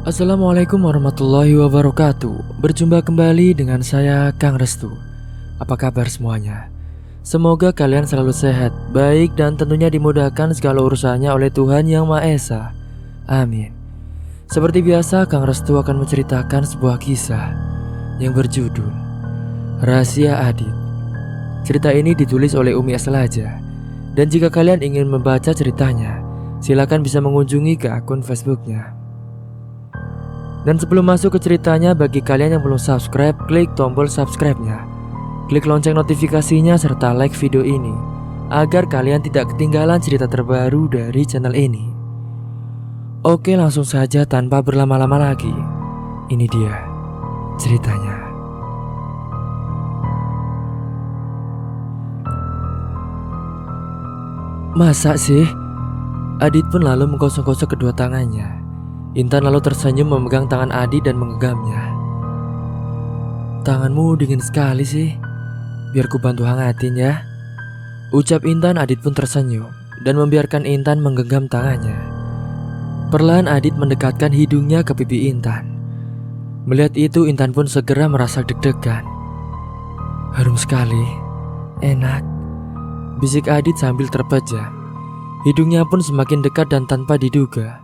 Assalamualaikum warahmatullahi wabarakatuh. Berjumpa kembali dengan saya, Kang Restu. Apa kabar semuanya? Semoga kalian selalu sehat, baik dan tentunya dimudahkan segala urusannya oleh Tuhan Yang Maha Esa. Amin. Seperti biasa, Kang Restu akan menceritakan sebuah kisah yang berjudul Rahasia Adit. Cerita ini ditulis oleh Umi Aslaja. Dan jika kalian ingin membaca ceritanya, silakan bisa mengunjungi ke akun Facebooknya. Dan sebelum masuk ke ceritanya, bagi kalian yang belum subscribe, klik tombol subscribe-nya, klik lonceng notifikasinya, serta like video ini agar kalian tidak ketinggalan cerita terbaru dari channel ini. Oke, langsung saja tanpa berlama-lama lagi. Ini dia ceritanya. Masa sih? Adit pun lalu menggosok-gosok kedua tangannya. Intan lalu tersenyum memegang tangan Adit dan menggenggamnya. "Tanganmu dingin sekali sih. Biar ku bantu hangatin ya," ucap Intan. Adit pun tersenyum dan membiarkan Intan menggenggam tangannya. Perlahan Adit mendekatkan hidungnya ke pipi Intan. Melihat itu, Intan pun segera merasa deg-degan. "Harum sekali, enak," bisik Adit sambil terpejam. Hidungnya pun semakin dekat dan tanpa diduga,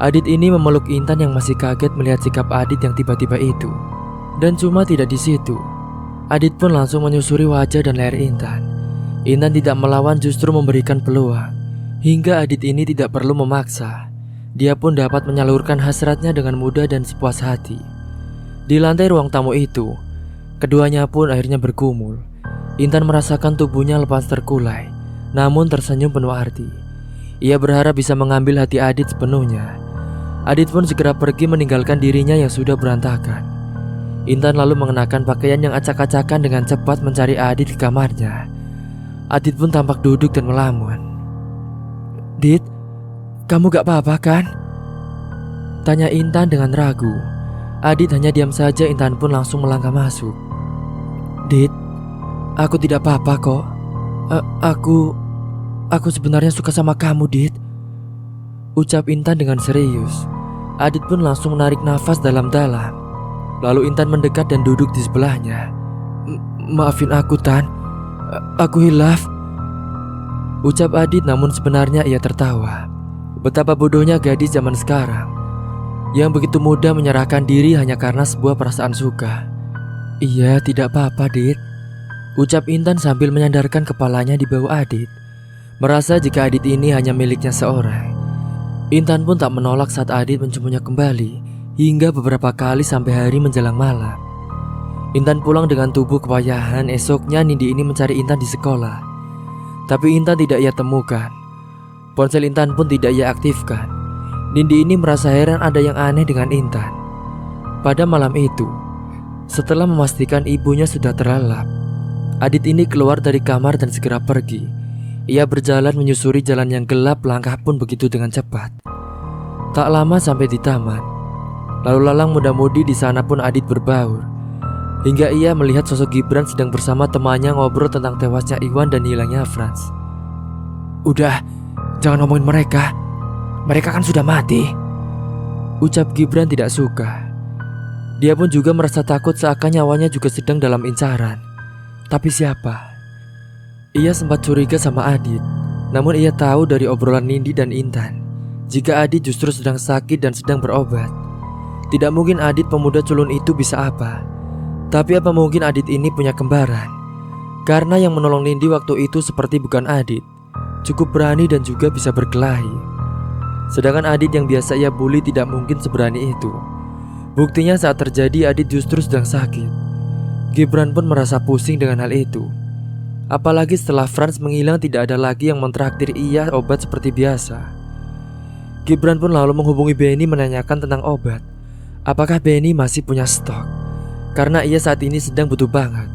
Adit ini memeluk Intan yang masih kaget melihat sikap Adit yang tiba-tiba itu. Dan cuma tidak di situ, Adit pun langsung menyusuri wajah dan leher Intan. Intan tidak melawan, justru memberikan peluang. Hingga Adit ini tidak perlu memaksa, dia pun dapat menyalurkan hasratnya dengan mudah dan sepuas hati. Di lantai ruang tamu itu, keduanya pun akhirnya bergumul. Intan merasakan tubuhnya lepas terkulai, namun tersenyum penuh arti. Ia berharap bisa mengambil hati Adit sepenuhnya. Adit pun segera pergi meninggalkan dirinya yang sudah berantakan. Intan lalu mengenakan pakaian yang acak-acakan dengan cepat mencari Adit di kamarnya. Adit pun tampak duduk dan melamun. "Dit, kamu gak apa-apa kan?" tanya Intan dengan ragu. Adit hanya diam saja. Intan pun langsung melangkah masuk. "Dit, aku tidak apa-apa kok. Aku sebenarnya suka sama kamu, Dit," ucap Intan dengan serius. Adit pun langsung menarik nafas dalam-dalam. Lalu Intan mendekat dan duduk di sebelahnya. Maafin aku, Tan. Aku hilaf," ucap Adit, namun sebenarnya ia tertawa. Betapa bodohnya gadis zaman sekarang yang begitu mudah menyerahkan diri hanya karena sebuah perasaan suka. "Iya, tidak apa-apa, Dit," ucap Intan sambil menyandarkan kepalanya di bawah Adit. Merasa jika Adit ini hanya miliknya seorang, Intan pun tak menolak saat Adit menciumnya kembali hingga beberapa kali sampai hari menjelang malam. Intan pulang dengan tubuh kepayahan. Esoknya Nindi ini mencari Intan di sekolah, tapi Intan tidak ia temukan. Ponsel Intan pun tidak ia aktifkan. Nindi ini merasa heran ada yang aneh dengan Intan. Pada malam itu, setelah memastikan ibunya sudah terlelap, Adit ini keluar dari kamar dan segera pergi. Ia berjalan menyusuri jalan yang gelap, langkah pun begitu dengan cepat. Tak lama sampai di taman. Lalu lalang muda-mudi di sana pun Adit berbaur, hingga ia melihat sosok Gibran sedang bersama temannya ngobrol tentang tewasnya Iwan dan hilangnya Frans. "Udah, jangan ngomongin mereka. Mereka kan sudah mati," ucap Gibran tidak suka. Dia pun juga merasa takut, seakan nyawanya juga sedang dalam incaran. Tapi siapa? Ia sempat curiga sama Adit, namun ia tahu dari obrolan Nindi dan Intan jika Adit justru sedang sakit dan sedang berobat. Tidak mungkin Adit pemuda culun itu bisa apa. Tapi apa mungkin Adit ini punya kembaran? Karena yang menolong Nindi waktu itu seperti bukan Adit, cukup berani dan juga bisa berkelahi. Sedangkan Adit yang biasa ia bully tidak mungkin seberani itu. Buktinya saat terjadi Adit justru sedang sakit. Gibran pun merasa pusing dengan hal itu. Apalagi setelah Frans menghilang, tidak ada lagi yang mentraktir ia obat seperti biasa. Gibran pun lalu menghubungi Benny menanyakan tentang obat. Apakah Benny masih punya stok? Karena ia saat ini sedang butuh banget.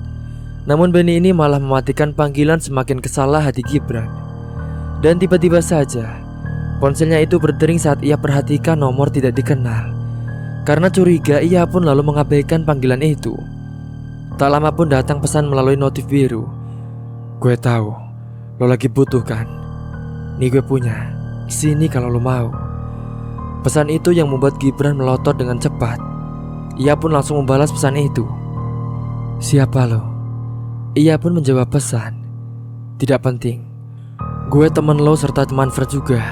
Namun Benny ini malah mematikan panggilan. Semakin kesalah hati Gibran. Dan tiba-tiba saja ponselnya itu berdering saat ia perhatikan nomor tidak dikenal. Karena curiga, ia pun lalu mengabaikan panggilan itu. Tak lama pun datang pesan melalui notif biru. "Gue tahu lo lagi butuh kan? Nih gue punya. Sini kalau lo mau." Pesan itu yang membuat Gibran melotot dengan cepat. Ia pun langsung membalas pesan itu. "Siapa lo?" Ia pun menjawab pesan. "Tidak penting. Gue teman lo serta teman Fred juga.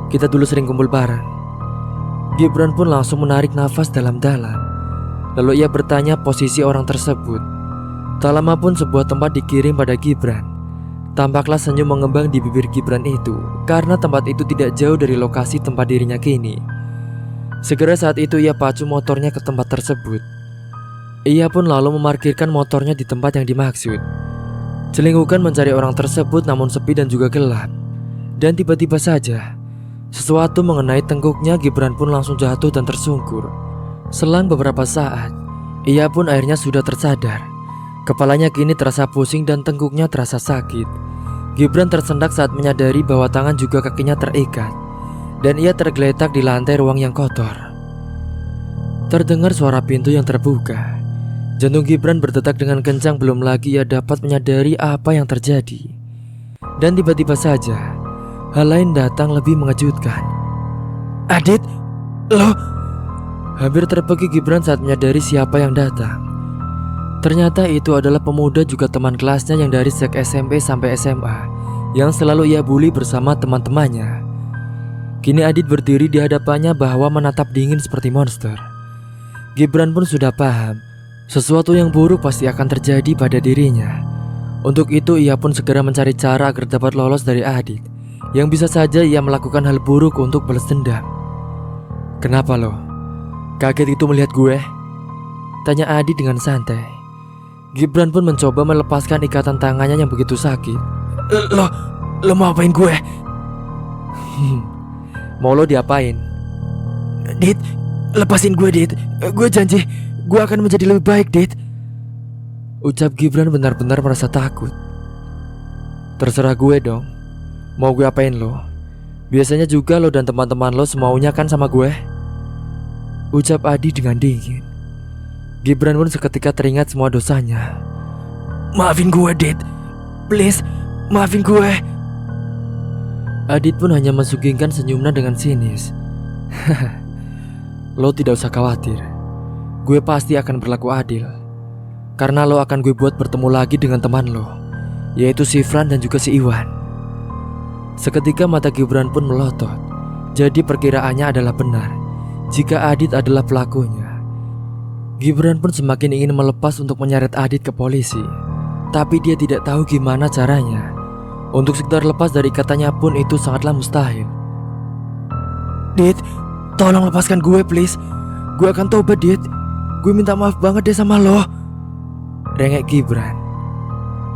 Kita dulu sering kumpul bareng." Gibran pun langsung menarik nafas dalam-dalam. Lalu ia bertanya posisi orang tersebut. Tak lama pun sebuah tempat dikirim pada Gibran. Tampaklah senyum mengembang di bibir Gibran itu, karena tempat itu tidak jauh dari lokasi tempat dirinya kini. Segera saat itu ia pacu motornya ke tempat tersebut. Ia pun lalu memarkirkan motornya di tempat yang dimaksud. Celingkukan mencari orang tersebut namun sepi dan juga gelap. Dan tiba-tiba saja sesuatu mengenai tengkuknya. Gibran pun langsung jatuh dan tersungkur. Selang beberapa saat, ia pun akhirnya sudah tersadar. Kepalanya kini terasa pusing dan tengkuknya terasa sakit. Gibran tersendak saat menyadari bahwa tangan juga kakinya terikat. Dan ia tergeletak di lantai ruang yang kotor. Terdengar suara pintu yang terbuka. Jantung Gibran berdetak dengan kencang, belum lagi ia dapat menyadari apa yang terjadi. Dan tiba-tiba saja hal lain datang lebih mengejutkan. "Adit, lo?" Hampir terpekik Gibran saat menyadari siapa yang datang. Ternyata itu adalah pemuda juga teman kelasnya yang dari sejak SMP sampai SMA, yang selalu ia bully bersama teman-temannya. Kini Adit berdiri di hadapannya bahwa menatap dingin seperti monster. Gibran pun sudah paham, sesuatu yang buruk pasti akan terjadi pada dirinya. Untuk itu ia pun segera mencari cara agar dapat lolos dari Adit, yang bisa saja ia melakukan hal buruk untuk balas dendam. "Kenapa lo? Kaget itu melihat gue?" tanya Adit dengan santai. Gibran pun mencoba melepaskan ikatan tangannya yang begitu sakit. Lo mau apain gue?" "Mau lo diapain?" "Dit, lepasin gue, Dit. Gue janji gue akan menjadi lebih baik, Dit," ucap Gibran benar-benar merasa takut. "Terserah gue dong. Mau gue apain lo? Biasanya juga lo dan teman-teman lo semaunya kan sama gue," ucap Adi dengan dingin. Gibran pun seketika teringat semua dosanya. "Maafin gue, Dit. Please, maafin gue." Adit pun hanya mensuguhkan senyumnya dengan sinis. "Lo tidak usah khawatir. Gue pasti akan berlaku adil. Karena lo akan gue buat bertemu lagi dengan teman lo, yaitu si Fran dan juga si Iwan." Seketika mata Gibran pun melotot. Jadi perkiraannya adalah benar jika Adit adalah pelakunya. Gibran pun semakin ingin melepas untuk menyeret Adit ke polisi, tapi dia tidak tahu gimana caranya. Untuk sekedar lepas dari katanya pun itu sangatlah mustahil. "Dit, tolong lepaskan gue please. Gue akan tobat, Dit. Gue minta maaf banget deh sama lo," rengek Gibran.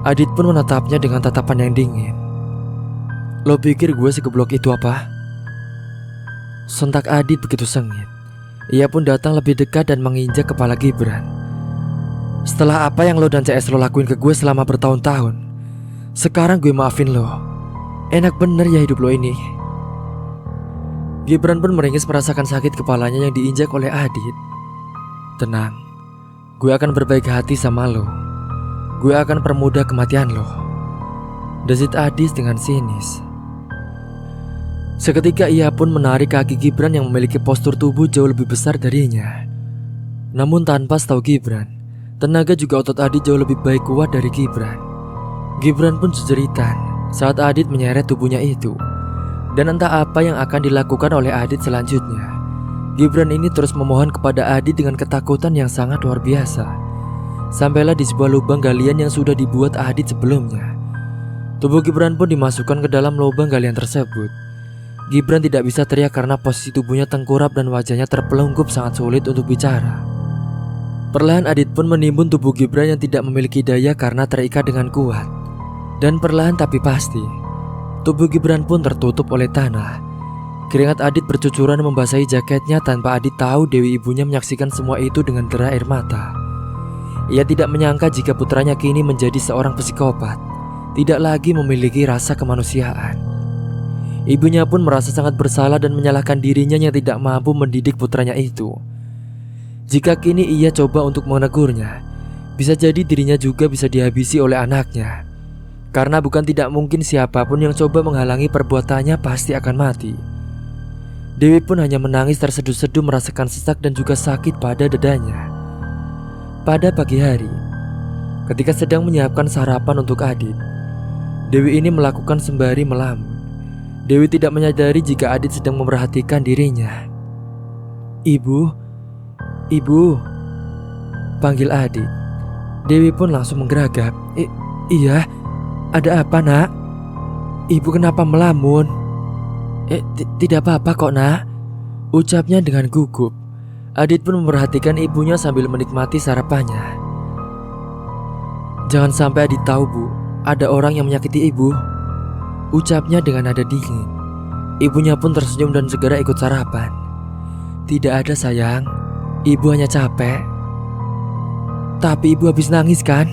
Adit pun menatapnya dengan tatapan yang dingin. "Lo pikir gue segeblok itu apa?" Sontak Adit begitu sengit. Ia pun datang lebih dekat dan menginjak kepala Gibran. "Setelah apa yang lo dan CS lo lakuin ke gue selama bertahun-tahun, sekarang gue maafin lo. Enak bener ya hidup lo ini." Gibran pun meringis merasakan sakit kepalanya yang diinjak oleh Adit. "Tenang, gue akan berbaik hati sama lo. Gue akan permudah kematian lo," desit Adit dengan sinis. Seketika ia pun menarik kaki Gibran yang memiliki postur tubuh jauh lebih besar darinya. Namun tanpa setahu Gibran, tenaga juga otot Adit jauh lebih baik kuat dari Gibran. Gibran pun jeritan saat Adit menyeret tubuhnya itu. Dan entah apa yang akan dilakukan oleh Adit selanjutnya. Gibran ini terus memohon kepada Adit dengan ketakutan yang sangat luar biasa. Sampailah di sebuah lubang galian yang sudah dibuat Adit sebelumnya. Tubuh Gibran pun dimasukkan ke dalam lubang galian tersebut. Gibran tidak bisa teriak karena posisi tubuhnya tengkurap dan wajahnya terpelungkup sangat sulit untuk bicara. Perlahan Adit pun menimbun tubuh Gibran yang tidak memiliki daya karena terikat dengan kuat. Dan perlahan tapi pasti, tubuh Gibran pun tertutup oleh tanah. Keringat Adit bercucuran membasahi jaketnya tanpa Adit tahu Dewi ibunya menyaksikan semua itu dengan derai air mata. Ia tidak menyangka jika putranya kini menjadi seorang psikopat, tidak lagi memiliki rasa kemanusiaan. Ibunya pun merasa sangat bersalah dan menyalahkan dirinya yang tidak mampu mendidik putranya itu. Jika kini ia coba untuk menegurnya, bisa jadi dirinya juga bisa dihabisi oleh anaknya. Karena bukan tidak mungkin siapapun yang coba menghalangi perbuatannya pasti akan mati. Dewi pun hanya menangis terseduh-seduh merasakan sesak dan juga sakit pada dadanya. Pada pagi hari, ketika sedang menyiapkan sarapan untuk Adit, Dewi ini melakukan sembari melamun. Dewi tidak menyadari jika Adit sedang memerhatikan dirinya. Ibu, ibu, panggil Adit. Dewi pun langsung menggeragap. Iya, ada apa nak? Ibu kenapa melamun? Tidak apa-apa kok nak, ucapnya dengan gugup. Adit pun memperhatikan ibunya sambil menikmati sarapannya. Jangan sampai Adit tahu bu, ada orang yang menyakiti ibu, ucapnya dengan nada dingin. Ibunya pun tersenyum dan segera ikut sarapan. Tidak ada sayang, ibu hanya capek. Tapi ibu habis nangis kan?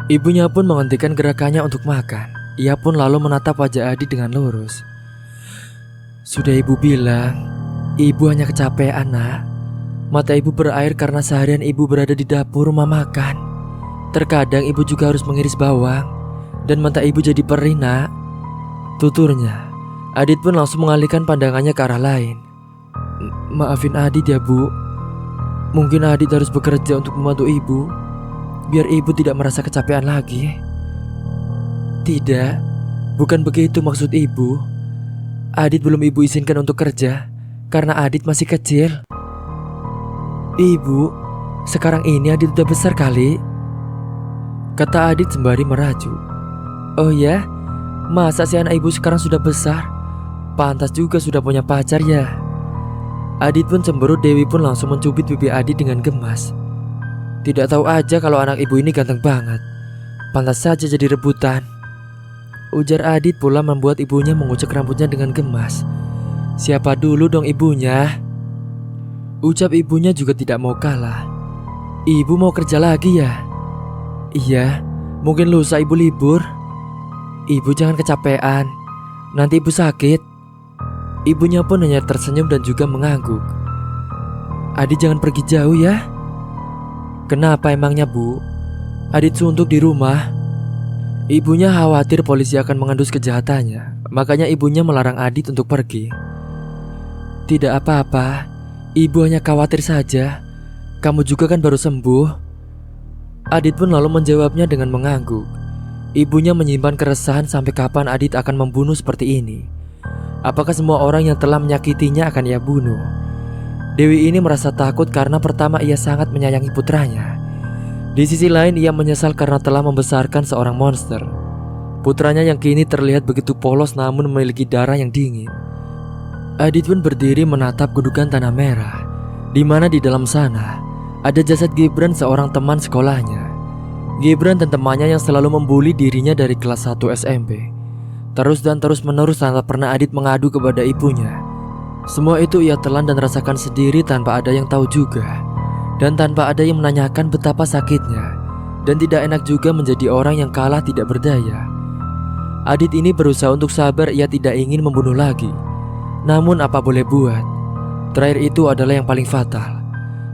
Ibunya pun menghentikan gerakannya untuk makan. Ia pun lalu menatap wajah Adit dengan lurus. Sudah ibu bilang, ibu hanya kecapean nak. Mata ibu berair karena seharian ibu berada di dapur rumah makan. Terkadang ibu juga harus mengiris bawang, dan mata ibu jadi perih nak, tuturnya. Adit pun langsung mengalihkan pandangannya ke arah lain. Maafin Adit ya bu, mungkin Adit harus bekerja untuk membantu ibu, biar ibu tidak merasa kecapean lagi. Tidak, bukan begitu maksud ibu. Adit belum ibu izinkan untuk kerja karena Adit masih kecil. Ibu, sekarang ini Adit udah besar kali, kata Adit sembari merajuk. Oh ya, masa si anak ibu sekarang sudah besar? Pantas juga sudah punya pacar ya. Adit pun cemberut. Dewi pun langsung mencubit pipi Adit dengan gemas. Tidak tahu aja kalau anak ibu ini ganteng banget. Pantas saja jadi rebutan, ujar Adit pula membuat ibunya mengucek rambutnya dengan gemas. Siapa dulu dong ibunya? Ucap ibunya juga tidak mau kalah. Ibu mau kerja lagi ya? Iya, mungkin lusa ibu libur. Ibu jangan kecapean, nanti ibu sakit. Ibunya pun hanya tersenyum dan juga mengangguk. Adit jangan pergi jauh ya. Kenapa emangnya bu? Adit suntuk di rumah. Ibunya khawatir polisi akan mengendus kejahatannya, makanya ibunya melarang Adit untuk pergi. Tidak apa-apa, ibu hanya khawatir saja. Kamu juga kan baru sembuh. Adit pun lalu menjawabnya dengan mengangguk. Ibunya menyimpan keresahan sampai kapan Adit akan membunuh seperti ini. Apakah semua orang yang telah menyakitinya akan ia bunuh? Dewi ini merasa takut karena pertama ia sangat menyayangi putranya. Di sisi lain ia menyesal karena telah membesarkan seorang monster. Putranya yang kini terlihat begitu polos namun memiliki darah yang dingin. Adit pun berdiri menatap gundukan tanah merah, di mana di dalam sana ada jasad Gibran, seorang teman sekolahnya. Gibran dan temannya yang selalu membuli dirinya dari kelas 1 SMP. Terus dan terus menerus tanpa pernah Adit mengadu kepada ibunya. Semua itu ia telan dan rasakan sendiri tanpa ada yang tahu juga, dan tanpa ada yang menanyakan betapa sakitnya. Dan tidak enak juga menjadi orang yang kalah tidak berdaya. Adit ini berusaha untuk sabar, ia tidak ingin membunuh lagi. Namun apa boleh buat, terakhir itu adalah yang paling fatal.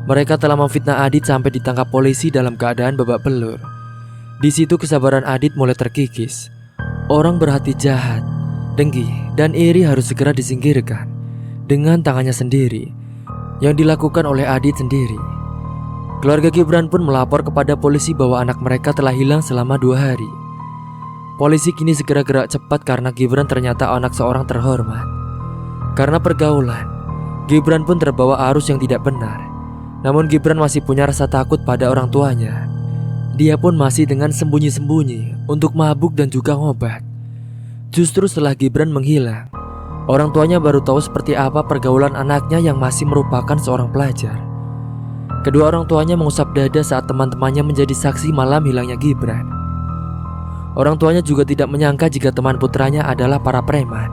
Mereka telah memfitnah Adit sampai ditangkap polisi dalam keadaan babak belur. Di situ kesabaran Adit mulai terkikis. Orang berhati jahat, dengki, dan iri harus segera disingkirkan dengan tangannya sendiri, yang dilakukan oleh Adit sendiri. Keluarga Gibran pun melapor kepada polisi bahwa anak mereka telah hilang selama 2 hari. Polisi kini segera gerak cepat karena Gibran ternyata anak seorang terhormat. Karena pergaulan, Gibran pun terbawa arus yang tidak benar. Namun Gibran masih punya rasa takut pada orang tuanya. Dia pun masih dengan sembunyi-sembunyi untuk mabuk dan juga ngobat. Justru setelah Gibran menghilang, orang tuanya baru tahu seperti apa pergaulan anaknya yang masih merupakan seorang pelajar. Kedua orang tuanya mengusap dada saat teman-temannya menjadi saksi malam hilangnya Gibran. Orang tuanya juga tidak menyangka jika teman putranya adalah para preman.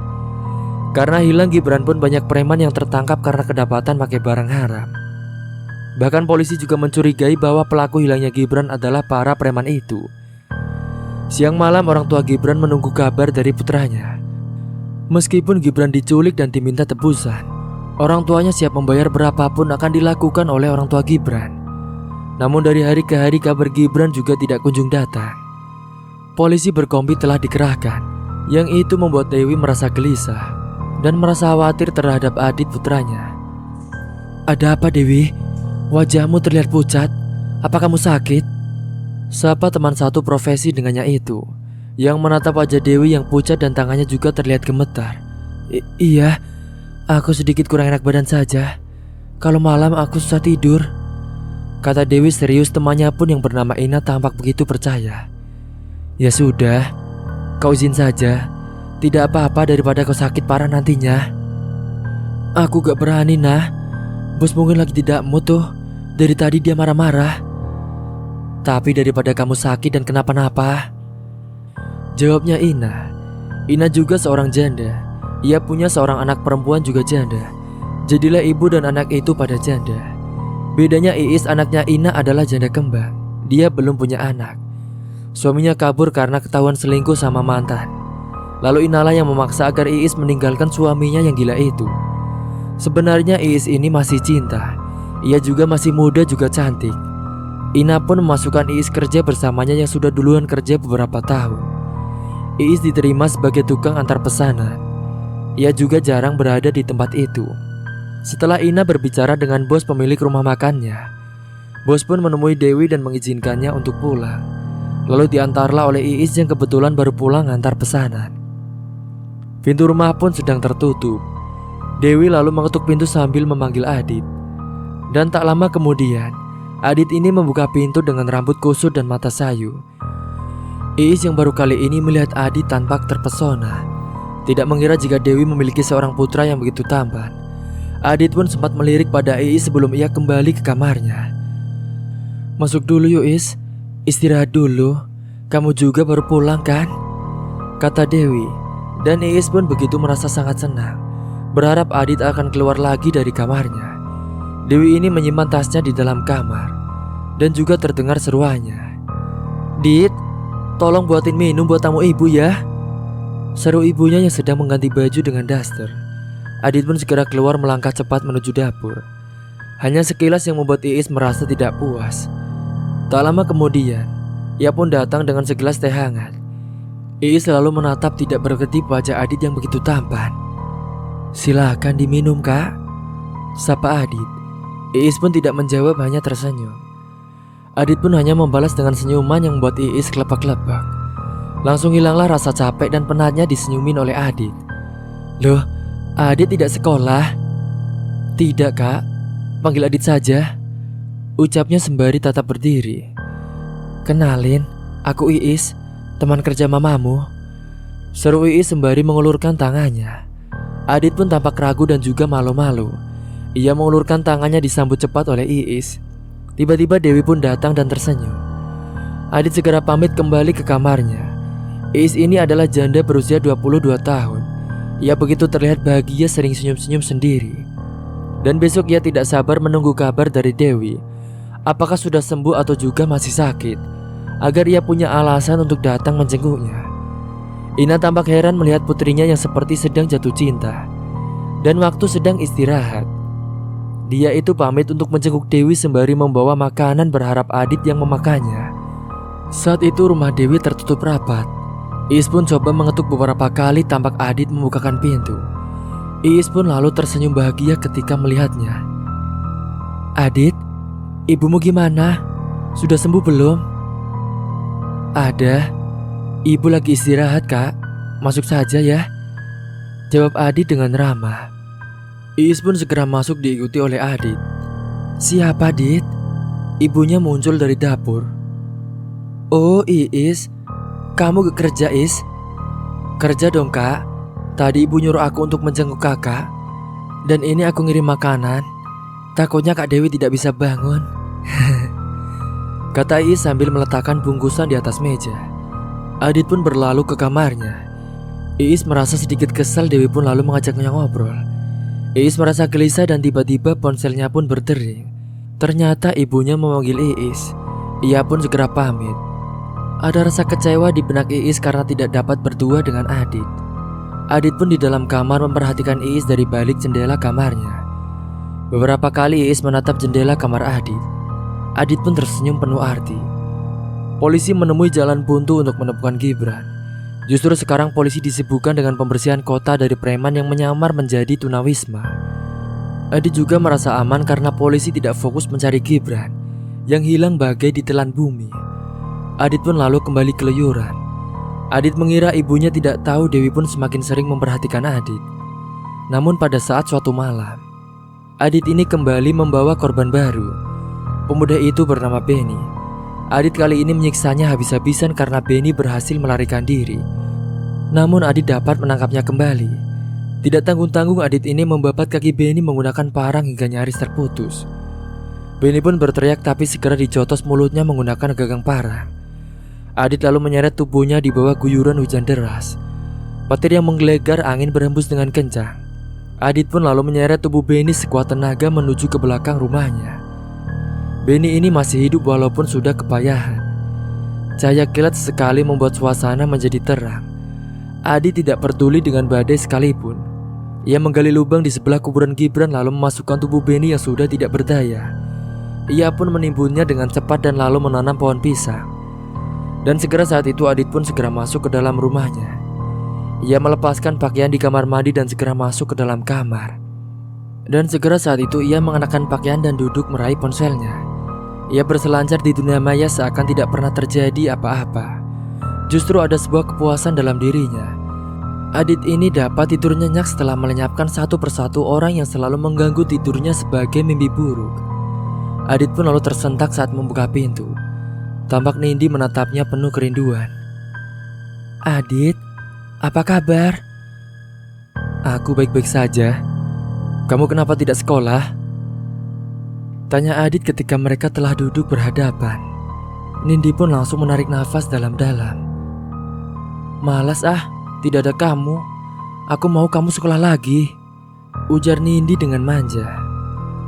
Karena hilang Gibran pun banyak preman yang tertangkap karena kedapatan pakai barang haram. Bahkan polisi juga mencurigai bahwa pelaku hilangnya Gibran adalah para preman itu. Siang malam orang tua Gibran menunggu kabar dari putranya. Meskipun Gibran diculik dan diminta tebusan, orang tuanya siap membayar berapapun akan dilakukan oleh orang tua Gibran. Namun dari hari ke hari kabar Gibran juga tidak kunjung datang. Polisi berkompi telah dikerahkan, yang itu membuat Dewi merasa gelisah. dan merasa khawatir terhadap Adit putranya. "Ada apa, Dewi? Wajahmu terlihat pucat. Apa kamu sakit?" Sapa teman satu profesi dengannya itu, yang menatap wajah Dewi yang pucat dan tangannya juga terlihat gemetar. Iya, aku sedikit kurang enak badan saja. Kalau malam aku susah tidur," kata Dewi serius. Temannya pun yang bernama Ina tampak begitu percaya. "Ya sudah, kau izin saja. Tidak apa-apa daripada kau sakit parah nantinya." "Aku gak berani, nah. Bos mungkin lagi tidak mood tuh. Dari tadi dia marah-marah." "Tapi daripada kamu sakit dan kenapa-napa," jawabnya Ina. Ina juga seorang janda. Ia punya seorang anak perempuan juga janda. Jadilah ibu dan anak itu pada janda. Bedanya Iis anaknya Ina adalah janda kembang. Dia belum punya anak. Suaminya kabur karena ketahuan selingkuh sama mantan. Lalu Inalah yang memaksa agar Iis meninggalkan suaminya yang gila itu. Sebenarnya Iis ini masih cinta. Ia juga masih muda juga cantik. Ina pun memasukkan Iis kerja bersamanya yang sudah duluan kerja beberapa tahun. Iis diterima sebagai tukang antar pesanan. Ia juga jarang berada di tempat itu. Setelah Ina berbicara dengan bos pemilik rumah makannya, bos pun menemui Dewi dan mengizinkannya untuk pulang. Lalu diantarlah oleh Iis yang kebetulan baru pulang antar pesanan. Pintu rumah pun sedang tertutup. Dewi lalu mengetuk pintu sambil memanggil Adit. Dan tak lama kemudian, Adit ini membuka pintu dengan rambut kusut dan mata sayu. Iis yang baru kali ini melihat Adit tampak terpesona. Tidak mengira jika Dewi memiliki seorang putra yang begitu tampan. Adit pun sempat melirik pada Iis sebelum ia kembali ke kamarnya. "Masuk dulu yuk Is, istirahat dulu. Kamu juga baru pulang kan?" kata Dewi. Dan Iis pun begitu merasa sangat senang, berharap Adit akan keluar lagi dari kamarnya. Dewi ini menyimpan tasnya di dalam kamar. Dan juga terdengar seruannya. "Dit, tolong buatin minum buat tamu ibu ya," seru ibunya yang sedang mengganti baju dengan daster. Adit pun segera keluar melangkah cepat menuju dapur. Hanya sekilas yang membuat Iis merasa tidak puas. Tak lama kemudian, ia pun datang dengan segelas teh hangat. Iis selalu menatap tidak berkedip wajah Adit yang begitu tampan. "Silakan diminum, Kak," sapa Adit. Iis pun tidak menjawab, hanya tersenyum. Adit pun hanya membalas dengan senyuman yang membuat Iis kelepak-kelepak. Langsung hilanglah rasa capek dan penatnya disenyumin oleh Adit. "Loh, Adit tidak sekolah?" "Tidak, Kak. Panggil Adit saja," ucapnya sembari tatap berdiri. "Kenalin, aku Iis, teman kerja mamamu," seru Iis sembari mengulurkan tangannya. Adit pun tampak ragu dan juga malu-malu. Ia mengulurkan tangannya disambut cepat oleh Iis. Tiba-tiba Dewi pun datang dan tersenyum. Adit segera pamit kembali ke kamarnya. Iis ini adalah janda berusia 22 tahun. Ia begitu terlihat bahagia, sering senyum-senyum sendiri. Dan besok ia tidak sabar menunggu kabar dari Dewi. Apakah sudah sembuh atau juga masih sakit, agar ia punya alasan untuk datang menjenguknya. Ina tampak heran melihat putrinya yang seperti sedang jatuh cinta. Dan waktu sedang istirahat, dia itu pamit untuk menjenguk Dewi sembari membawa makanan berharap Adit yang memakannya. Saat itu rumah Dewi tertutup rapat. Iis pun coba mengetuk beberapa kali, tampak Adit membukakan pintu. Iis pun lalu tersenyum bahagia ketika melihatnya. "Adit, ibumu gimana? Sudah sembuh belum?" "Ada. Ibu lagi istirahat, Kak. Masuk saja ya," jawab Adit dengan ramah. Iis pun segera masuk diikuti oleh Adit. "Siapa, Dit?" Ibunya muncul dari dapur. "Oh, Iis. Kamu kerja, Is?" "Kerja dong, Kak. Tadi ibu nyuruh aku untuk menjenguk kakak. Dan ini aku ngirim makanan. Takutnya Kak Dewi tidak bisa bangun," kata Iis sambil meletakkan bungkusan di atas meja. Adit pun berlalu ke kamarnya. Iis merasa sedikit kesal. Dewi pun lalu mengajaknya ngobrol. Iis merasa gelisah dan tiba-tiba ponselnya pun berdering. Ternyata ibunya memanggil Iis. Ia pun segera pamit. Ada rasa kecewa di benak Iis karena tidak dapat berdua dengan Adit. Adit pun di dalam kamar memperhatikan Iis dari balik jendela kamarnya. Beberapa kali Iis menatap jendela kamar Adit. Adit pun tersenyum penuh arti. Polisi menemui jalan buntu untuk menemukan Gibran. Justru sekarang polisi disibukkan dengan pembersihan kota dari preman yang menyamar menjadi tunawisma. Adit juga merasa aman karena polisi tidak fokus mencari Gibran yang hilang bagai ditelan bumi. Adit pun lalu kembali keluyuran. Adit mengira ibunya tidak tahu Dewi pun semakin sering memperhatikan Adit. Namun pada saat suatu malam, Adit ini kembali membawa korban baru. Pemuda itu bernama Benny. Adit kali ini menyiksanya habis-habisan karena Benny berhasil melarikan diri. Namun Adit dapat menangkapnya kembali. Tidak tanggung-tanggung Adit ini membabat kaki Benny menggunakan parang hingga nyaris terputus. Benny pun berteriak tapi segera dijotos mulutnya menggunakan gagang parang. Adit lalu menyeret tubuhnya di bawah guyuran hujan deras. Petir yang menggelegar, angin berhembus dengan kencang. Adit pun lalu menyeret tubuh Benny sekuat tenaga menuju ke belakang rumahnya. Benny ini masih hidup walaupun sudah kepayahan. Cahaya kilat sekali membuat suasana menjadi terang. Adit tidak peduli dengan badai sekalipun. Ia menggali lubang di sebelah kuburan Gibran lalu memasukkan tubuh Benny yang sudah tidak berdaya. Ia pun menimbunnya dengan cepat dan lalu menanam pohon pisang. Dan segera saat itu Adit pun segera masuk ke dalam rumahnya. Ia melepaskan pakaian di kamar mandi dan segera masuk ke dalam kamar. Dan segera saat itu ia mengenakan pakaian dan duduk meraih ponselnya. Ia berselancar di dunia maya seakan tidak pernah terjadi apa-apa. Justru ada sebuah kepuasan dalam dirinya. Adit ini dapat tidur nyenyak setelah melenyapkan satu persatu orang yang selalu mengganggu tidurnya sebagai mimpi buruk. Adit pun lalu tersentak saat membuka pintu. Tampak Nindi menatapnya penuh kerinduan. "Adit, apa kabar?" "Aku baik-baik saja. Kamu kenapa tidak sekolah?" tanya Adit ketika mereka telah duduk berhadapan. Nindi pun langsung menarik nafas dalam-dalam. "Malas tidak ada kamu. Aku mau kamu sekolah lagi," ujar Nindi dengan manja.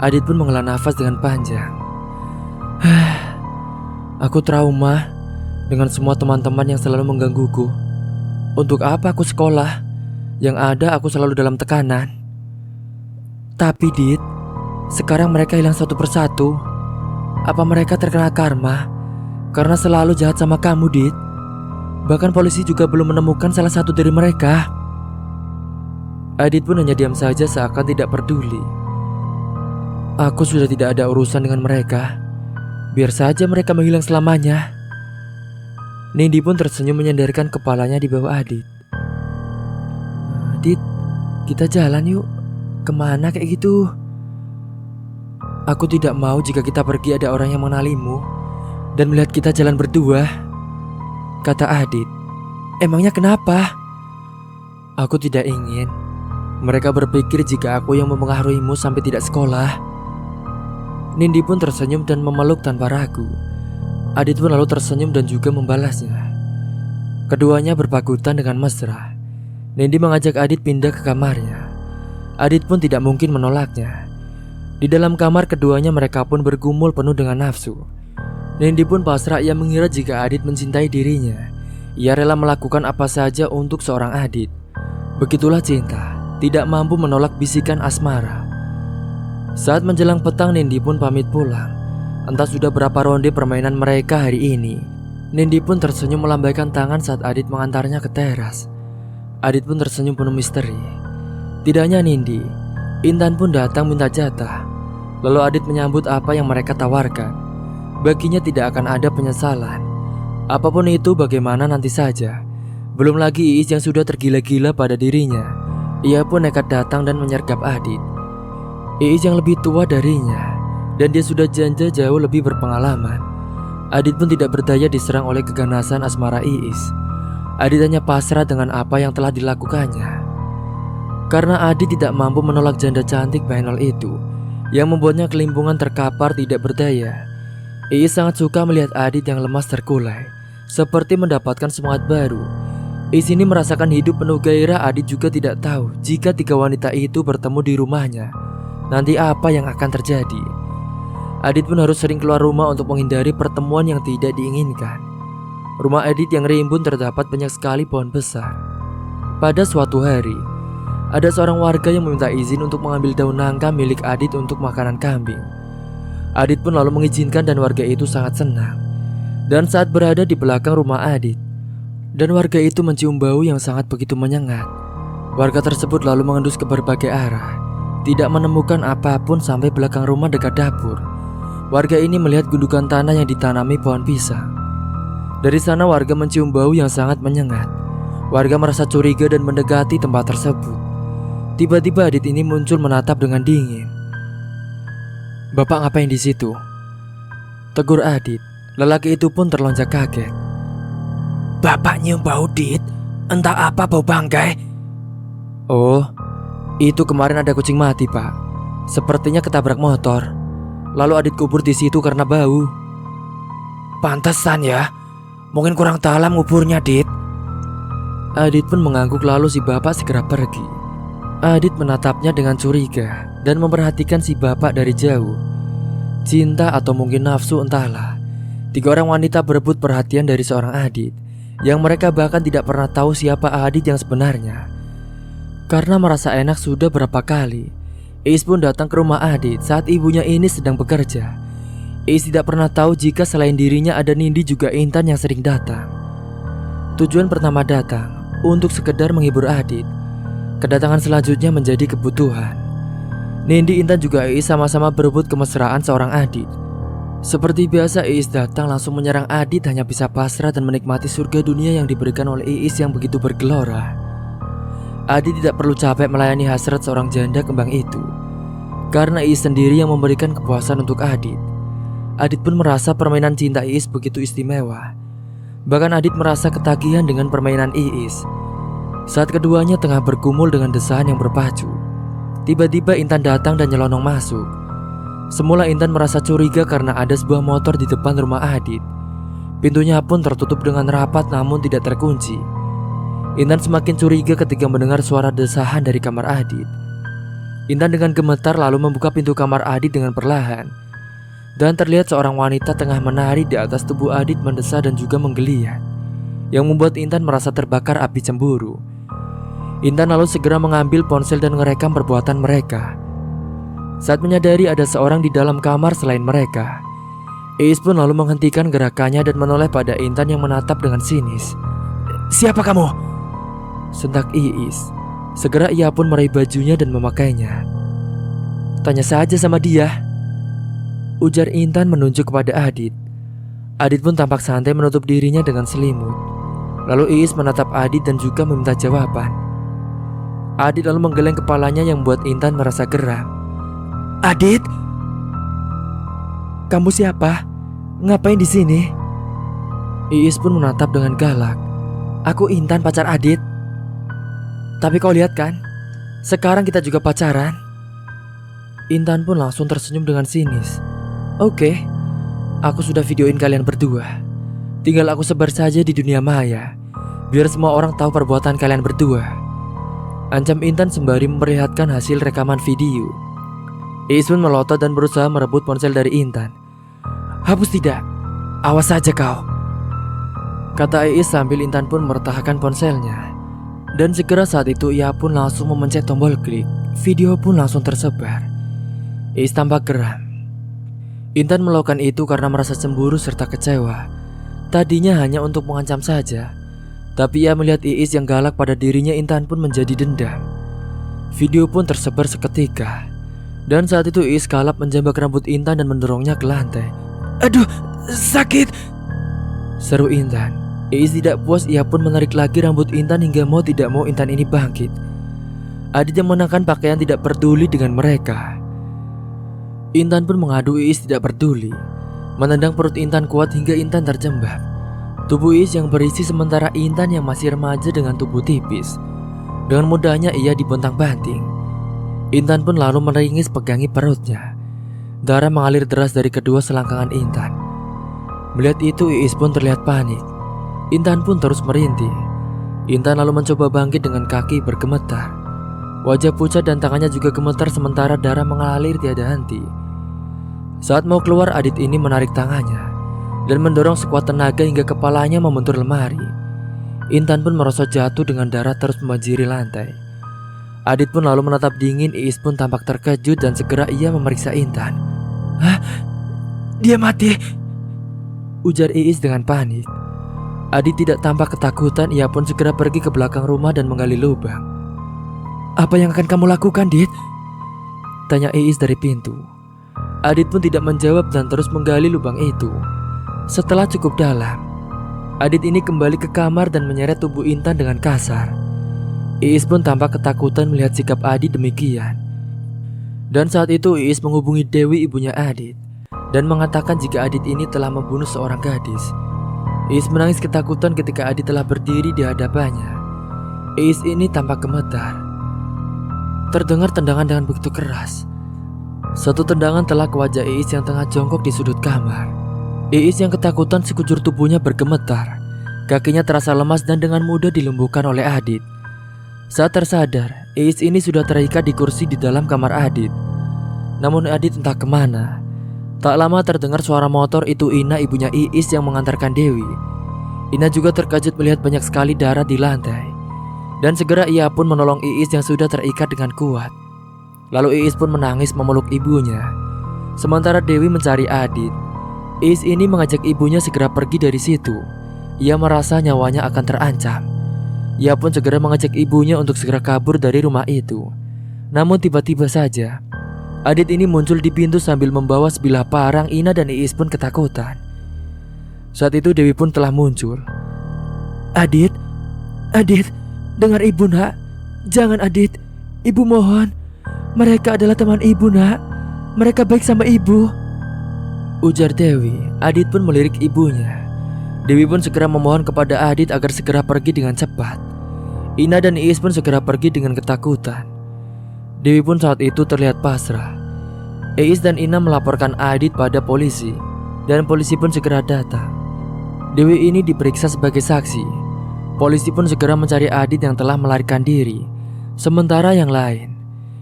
Adit pun menghela nafas dengan panjang. "Aku trauma dengan semua teman-teman yang selalu menggangguku. Untuk apa aku sekolah? Yang ada aku selalu dalam tekanan." "Tapi Dit, sekarang mereka hilang satu persatu. Apa mereka terkena karma karena selalu jahat sama kamu, Dit? Bahkan polisi juga belum menemukan salah satu dari mereka." Adit pun hanya diam saja seakan tidak peduli. "Aku sudah tidak ada urusan dengan mereka. Biar saja mereka menghilang selamanya." Nindi pun tersenyum menyandarkan kepalanya di bawah Adit. "Dit, kita jalan yuk. Kemana kayak gitu?" "Aku tidak mau jika kita pergi ada orang yang mengenalimu dan melihat kita jalan berdua," kata Adit. "Emangnya kenapa?" "Aku tidak ingin mereka berpikir jika aku yang mempengaruhimu sampai tidak sekolah." Nindi pun tersenyum dan memeluk tanpa ragu. Adit pun lalu tersenyum dan juga membalasnya. Keduanya berpakutan dengan mesra. Nindi mengajak Adit pindah ke kamarnya. Adit pun tidak mungkin menolaknya. Di dalam kamar keduanya mereka pun bergumul penuh dengan nafsu. Nindi pun pasrah, ia mengira jika Adit mencintai dirinya, ia rela melakukan apa saja untuk seorang Adit. Begitulah cinta, tidak mampu menolak bisikan asmara. Saat menjelang petang Nindi pun pamit pulang. Entah sudah berapa ronde permainan mereka hari ini. Nindi pun tersenyum melambaikan tangan saat Adit mengantarnya ke teras. Adit pun tersenyum penuh misteri. Tidak hanya Nindi, Intan pun datang minta jatah. Lalu Adit menyambut apa yang mereka tawarkan. Baginya tidak akan ada penyesalan. Apapun itu bagaimana nanti saja. Belum lagi Iis yang sudah tergila-gila pada dirinya. Ia pun nekat datang dan menyergap Adit. Iis yang lebih tua darinya, dan dia sudah janda jauh lebih berpengalaman. Adit pun tidak berdaya diserang oleh keganasan asmara Iis. Adit hanya pasrah dengan apa yang telah dilakukannya. Karena Adit tidak mampu menolak janda cantik Bainal itu, yang membuatnya kelimpungan terkapar tidak berdaya. Iis sangat suka melihat Adit yang lemas terkulai, seperti mendapatkan semangat baru. Iis ini merasakan hidup penuh gairah. Adit juga tidak tahu jika tiga wanita itu bertemu di rumahnya, nanti apa yang akan terjadi. Adit pun harus sering keluar rumah untuk menghindari pertemuan yang tidak diinginkan. Rumah Adit yang rimbun terdapat banyak sekali pohon besar. Pada suatu hari, ada seorang warga yang meminta izin untuk mengambil daun nangka milik Adit untuk makanan kambing. Adit pun lalu mengizinkan dan warga itu sangat senang. Dan saat berada di belakang rumah Adit, Dan warga itu mencium bau yang sangat begitu menyengat. Warga tersebut lalu mengendus ke berbagai arah, tidak menemukan apapun sampai belakang rumah dekat dapur. Warga ini melihat gundukan tanah yang ditanami pohon pisang. Dari sana warga mencium bau yang sangat menyengat. Warga merasa curiga dan mendekati tempat tersebut. Tiba-tiba Adit ini muncul menatap dengan dingin. "Bapak ngapain di situ?" tegur Adit. Lelaki itu pun terlonjak kaget. "Bapak nyium bau, Dit. Entah apa bau bangkai." "Oh, itu kemarin ada kucing mati, Pak. Sepertinya ketabrak motor. Lalu Adit kubur di situ karena bau." "Pantesan ya. Mungkin kurang dalam nguburnya, Dit." Adit pun mengangguk lalu si bapak segera pergi. Adit menatapnya dengan curiga dan memperhatikan si bapak dari jauh. Cinta atau mungkin nafsu entahlah. 3 orang wanita berebut perhatian dari seorang Adit, yang mereka bahkan tidak pernah tahu siapa Adit yang sebenarnya. Karena merasa enak sudah berapa kali, Iis pun datang ke rumah Adit saat ibunya ini sedang bekerja. Iis tidak pernah tahu jika selain dirinya ada Nindi juga Intan yang sering datang. Tujuan pertama datang untuk sekedar menghibur Adit. Kedatangan selanjutnya menjadi kebutuhan. Nindi, Intan juga Iis sama-sama berebut kemesraan seorang Adit. Seperti biasa, Iis datang langsung menyerang Adit, hanya bisa pasrah dan menikmati surga dunia yang diberikan oleh Iis yang begitu bergelora. Adit tidak perlu capek melayani hasrat seorang janda kembang itu, karena Iis sendiri yang memberikan kepuasan untuk Adit. Adit pun merasa permainan cinta Iis begitu istimewa. Bahkan Adit merasa ketagihan dengan permainan Iis. Saat keduanya tengah bergumul dengan desahan yang berpacu, tiba-tiba Intan datang dan nyelonong masuk. Semula Intan merasa curiga karena ada sebuah motor di depan rumah Adit. Pintunya pun tertutup dengan rapat namun tidak terkunci. Intan semakin curiga ketika mendengar suara desahan dari kamar Adit. Intan dengan gemetar lalu membuka pintu kamar Adit dengan perlahan. Dan terlihat seorang wanita tengah menari di atas tubuh Adit mendesah dan juga menggeliat, yang membuat Intan merasa terbakar api cemburu. Intan lalu segera mengambil ponsel dan merekam perbuatan mereka. Saat menyadari ada seorang di dalam kamar selain mereka, Iis pun lalu menghentikan gerakannya dan menoleh pada Intan yang menatap dengan sinis. "Siapa kamu?" sentak Iis. Segera ia pun meraih bajunya dan memakainya. "Tanya saja sama dia," ujar Intan menunjuk kepada Adit. Adit pun tampak santai menutup dirinya dengan selimut. Lalu Iis menatap Adit dan juga meminta jawaban. Adit lalu menggeleng kepalanya yang membuat Intan merasa geram. "Adit, kamu siapa? Ngapain di sini?" Iis pun menatap dengan galak. "Aku Intan, pacar Adit. Tapi kau lihat kan, sekarang kita juga pacaran." Intan pun langsung tersenyum dengan sinis. "Oke, aku sudah videoin kalian berdua. Tinggal aku sebar saja di dunia maya, biar semua orang tahu perbuatan kalian berdua," ancam Intan sembari memperlihatkan hasil rekaman video. Iis pun melotot dan berusaha merebut ponsel dari Intan. "Hapus tidak, awas saja kau," kata Iis sambil Intan pun merentahkan ponselnya. Dan segera saat itu ia pun langsung memencet tombol klik. Video pun langsung tersebar. Iis tampak geram. Intan melakukan itu karena merasa cemburu serta kecewa. Tadinya hanya untuk mengancam saja, tapi ia melihat Iis yang galak pada dirinya. Intan pun menjadi dendam. Video pun tersebar seketika. Dan saat itu Iis kalap menjambak rambut Intan dan mendorongnya ke lantai. "Aduh, sakit!" seru Intan. Iis tidak puas, ia pun menarik lagi rambut Intan hingga mau tidak mau Intan ini bangkit. Adit yang mengenakan pakaian tidak peduli dengan mereka. Intan pun mengadu, Iis tidak peduli. Menendang perut Intan kuat hingga Intan terjembab. Tubuh Iis yang berisi sementara Intan yang masih remaja dengan tubuh tipis. Dengan mudahnya ia dibontang-banting. Intan pun lalu meringis pegangi perutnya. Darah mengalir deras dari kedua selangkangan Intan. Melihat itu Iis pun terlihat panik. Intan pun terus merintih. Intan lalu mencoba bangkit dengan kaki bergemetar. Wajah pucat dan tangannya juga gemetar sementara darah mengalir tiada henti. Saat mau keluar, Adit ini menarik tangannya dan mendorong sekuat tenaga hingga kepalanya membentur lemari. Intan pun merosot jatuh dengan darah terus membanjiri lantai. Adit pun lalu menatap dingin. Iis pun tampak terkejut dan segera ia memeriksa Intan. "Hah? Dia mati?" ujar Iis dengan panik. Adit tidak tampak ketakutan, ia pun segera pergi ke belakang rumah dan menggali lubang. "Apa yang akan kamu lakukan, Dit?" tanya Iis dari pintu. Adit pun tidak menjawab dan terus menggali lubang itu. Setelah cukup dalam, Adit ini kembali ke kamar dan menyeret tubuh Intan dengan kasar. Iis pun tampak ketakutan melihat sikap Adit demikian. Dan saat itu Iis menghubungi Dewi, ibunya Adit, dan mengatakan jika Adit ini telah membunuh seorang gadis. Iis menangis ketakutan ketika Adit telah berdiri di hadapannya. Iis ini tampak gemetar. Terdengar tendangan dengan begitu keras. Satu tendangan telak ke wajah Iis yang tengah jongkok di sudut kamar. Iis yang ketakutan sekujur tubuhnya bergemetar. Kakinya terasa lemas dan dengan mudah dilumpuhkan oleh Adit. Saat tersadar, Iis ini sudah terikat di kursi di dalam kamar Adit. Namun Adit entah kemana. Tak lama terdengar suara motor, itu Ina, ibunya Iis yang mengantarkan Dewi. Ina juga terkejut melihat banyak sekali darah di lantai. Dan segera ia pun menolong Iis yang sudah terikat dengan kuat. Lalu Iis pun menangis memeluk ibunya. Sementara Dewi mencari Adit. Iis ini mengajak ibunya segera pergi dari situ. Ia merasa nyawanya akan terancam. Ia pun segera mengajak ibunya untuk segera kabur dari rumah itu. Namun tiba-tiba saja Adit ini muncul di pintu sambil membawa sebilah parang. Ina dan Iis pun ketakutan. Saat itu Dewi pun telah muncul. "Adit, Adit, dengar ibu, nak. Jangan, Adit. Ibu mohon. Mereka adalah teman ibu, nak. Mereka baik sama ibu," ujar Dewi. Adit pun melirik ibunya. Dewi pun segera memohon kepada Adit agar segera pergi dengan cepat. Ina dan Iis pun segera pergi dengan ketakutan. Dewi pun saat itu terlihat pasrah. Iis dan Ina melaporkan Adit pada polisi, dan polisi pun segera datang. Dewi ini diperiksa sebagai saksi. Polisi pun segera mencari Adit yang telah melarikan diri. Sementara yang lain,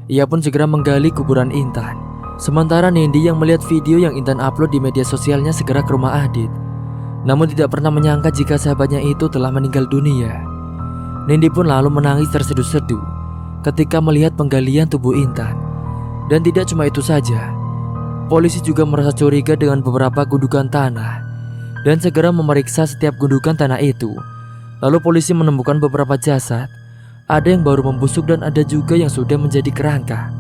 ia pun segera menggali kuburan Intan. Sementara Nindi yang melihat video yang Intan upload di media sosialnya segera ke rumah Adit. Namun tidak pernah menyangka jika sahabatnya itu telah meninggal dunia. Nindi pun lalu menangis terseduh-seduh ketika melihat penggalian tubuh Intan. Dan tidak cuma itu saja, polisi juga merasa curiga dengan beberapa gundukan tanah dan segera memeriksa setiap gundukan tanah itu. Lalu polisi menemukan beberapa jasad. Ada yang baru membusuk dan ada juga yang sudah menjadi kerangka.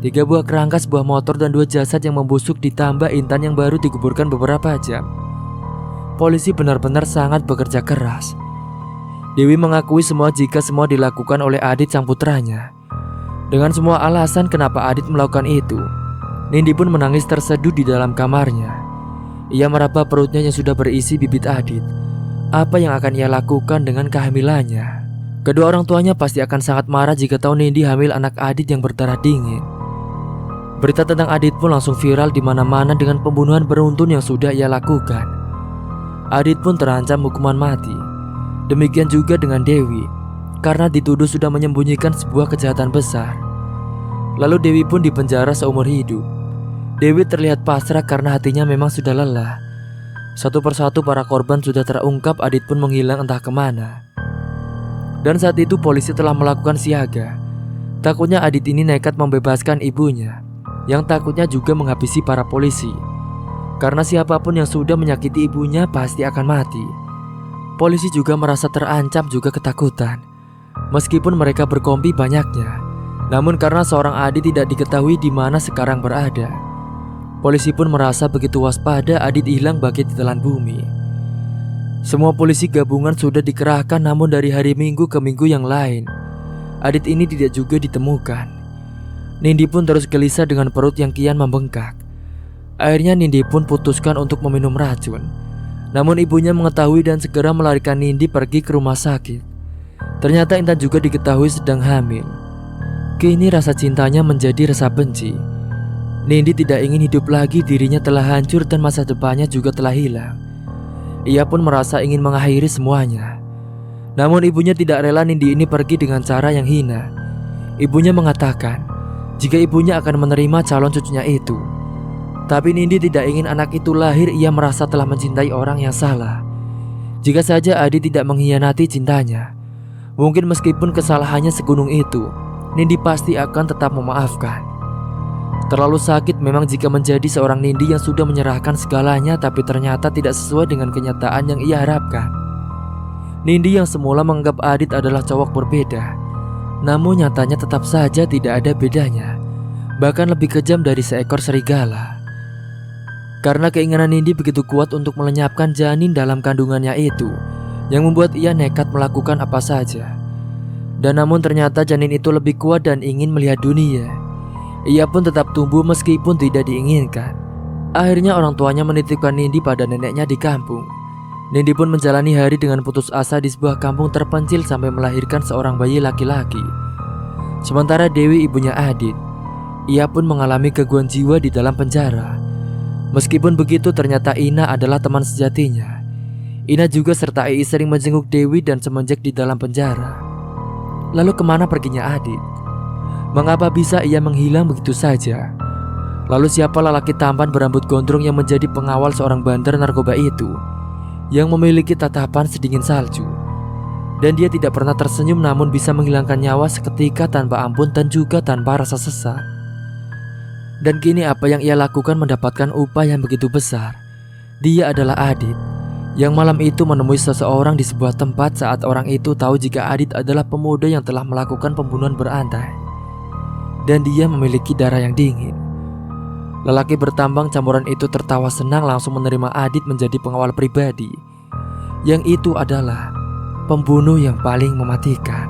3 buah kerangka, sebuah motor, dan 2 jasad yang membusuk ditambah Intan yang baru dikuburkan beberapa jam. Polisi benar-benar sangat bekerja keras. Dewi mengakui jika semua dilakukan oleh Adit sang putranya. Dengan semua alasan kenapa Adit melakukan itu, Nindi pun menangis terseduh di dalam kamarnya. Ia meraba perutnya yang sudah berisi bibit Adit. Apa yang akan ia lakukan dengan kehamilannya? Kedua orang tuanya pasti akan sangat marah jika tahu Nindi hamil anak Adit yang berdarah dingin. Berita tentang Adit pun langsung viral di mana-mana dengan pembunuhan beruntun yang sudah ia lakukan. Adit pun terancam hukuman mati. Demikian juga dengan Dewi, karena dituduh sudah menyembunyikan sebuah kejahatan besar. Lalu Dewi pun dipenjara seumur hidup. Dewi terlihat pasrah karena hatinya memang sudah lelah. Satu persatu para korban sudah terungkap, Adit pun menghilang entah kemana. Dan saat itu polisi telah melakukan siaga. Takutnya Adit ini nekat membebaskan ibunya, yang takutnya juga menghabisi para polisi. Karena siapapun yang sudah menyakiti ibunya pasti akan mati. Polisi juga merasa terancam juga ketakutan. Meskipun mereka berkompi banyaknya, namun karena seorang Adit tidak diketahui di mana sekarang berada, polisi pun merasa begitu waspada Adit hilang bagaikan ditelan bumi. Semua polisi gabungan sudah dikerahkan, namun dari hari Minggu ke minggu yang lain, Adit ini tidak juga ditemukan. Nindi pun terus gelisah dengan perut yang kian membengkak. Akhirnya Nindi pun putuskan untuk meminum racun. Namun ibunya mengetahui dan segera melarikan Nindi pergi ke rumah sakit. Ternyata Intan juga diketahui sedang hamil. Kini rasa cintanya menjadi rasa benci. Nindi tidak ingin hidup lagi, dirinya telah hancur dan masa depannya juga telah hilang. Ia pun merasa ingin mengakhiri semuanya. Namun ibunya tidak rela Nindi ini pergi dengan cara yang hina. Ibunya mengatakan jika ibunya akan menerima calon cucunya itu. Tapi Nindi tidak ingin anak itu lahir. Ia merasa telah mencintai orang yang salah. Jika saja Adit tidak mengkhianati cintanya, mungkin meskipun kesalahannya segunung itu, Nindi pasti akan tetap memaafkan. Terlalu sakit memang jika menjadi seorang Nindi yang sudah menyerahkan segalanya, tapi ternyata tidak sesuai dengan kenyataan yang ia harapkan. Nindi yang semula menganggap Adit adalah cowok berbeda, namun nyatanya tetap saja tidak ada bedanya, bahkan lebih kejam dari seekor serigala. Karena keinginan Nindi begitu kuat untuk melenyapkan janin dalam kandungannya itu, yang membuat ia nekat melakukan apa saja. Dan namun ternyata janin itu lebih kuat dan ingin melihat dunia. Ia pun tetap tumbuh meskipun tidak diinginkan. Akhirnya orang tuanya menitipkan Nindi pada neneknya di kampung. Nindi pun menjalani hari dengan putus asa di sebuah kampung terpencil sampai melahirkan seorang bayi laki-laki. Sementara Dewi, ibunya Adit, ia pun mengalami gangguan jiwa di dalam penjara. Meskipun begitu, ternyata Ina adalah teman sejatinya. Ina juga serta Ii sering menjenguk Dewi dan semenjak di dalam penjara. Lalu kemana perginya Adit? Mengapa bisa ia menghilang begitu saja? Lalu siapa lelaki tampan berambut gondrong yang menjadi pengawal seorang bandar narkoba itu, yang memiliki tatapan sedingin salju? Dan dia tidak pernah tersenyum namun bisa menghilangkan nyawa seketika tanpa ampun dan juga tanpa rasa sesak. Dan kini apa yang ia lakukan mendapatkan upah yang begitu besar. Dia adalah Adit, yang malam itu menemui seseorang di sebuah tempat saat orang itu tahu jika Adit adalah pemuda yang telah melakukan pembunuhan berantai. Dan dia memiliki darah yang dingin. Lelaki bertambang campuran itu tertawa senang langsung menerima Adit menjadi pengawal pribadi. Yang itu adalah pembunuh yang paling mematikan.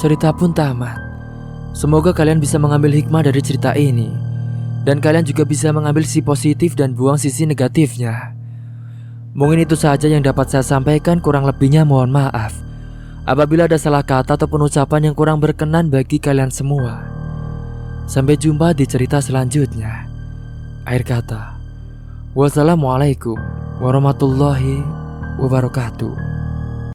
Cerita pun tamat. Semoga kalian bisa mengambil hikmah dari cerita ini, dan kalian juga bisa mengambil sisi positif dan buang sisi negatifnya. Mungkin itu saja yang dapat saya sampaikan, kurang lebihnya mohon maaf apabila ada salah kata ataupun ucapan yang kurang berkenan bagi kalian semua. Sampai jumpa di cerita selanjutnya. Akhir kata, wassalamualaikum warahmatullahi wabarakatuh.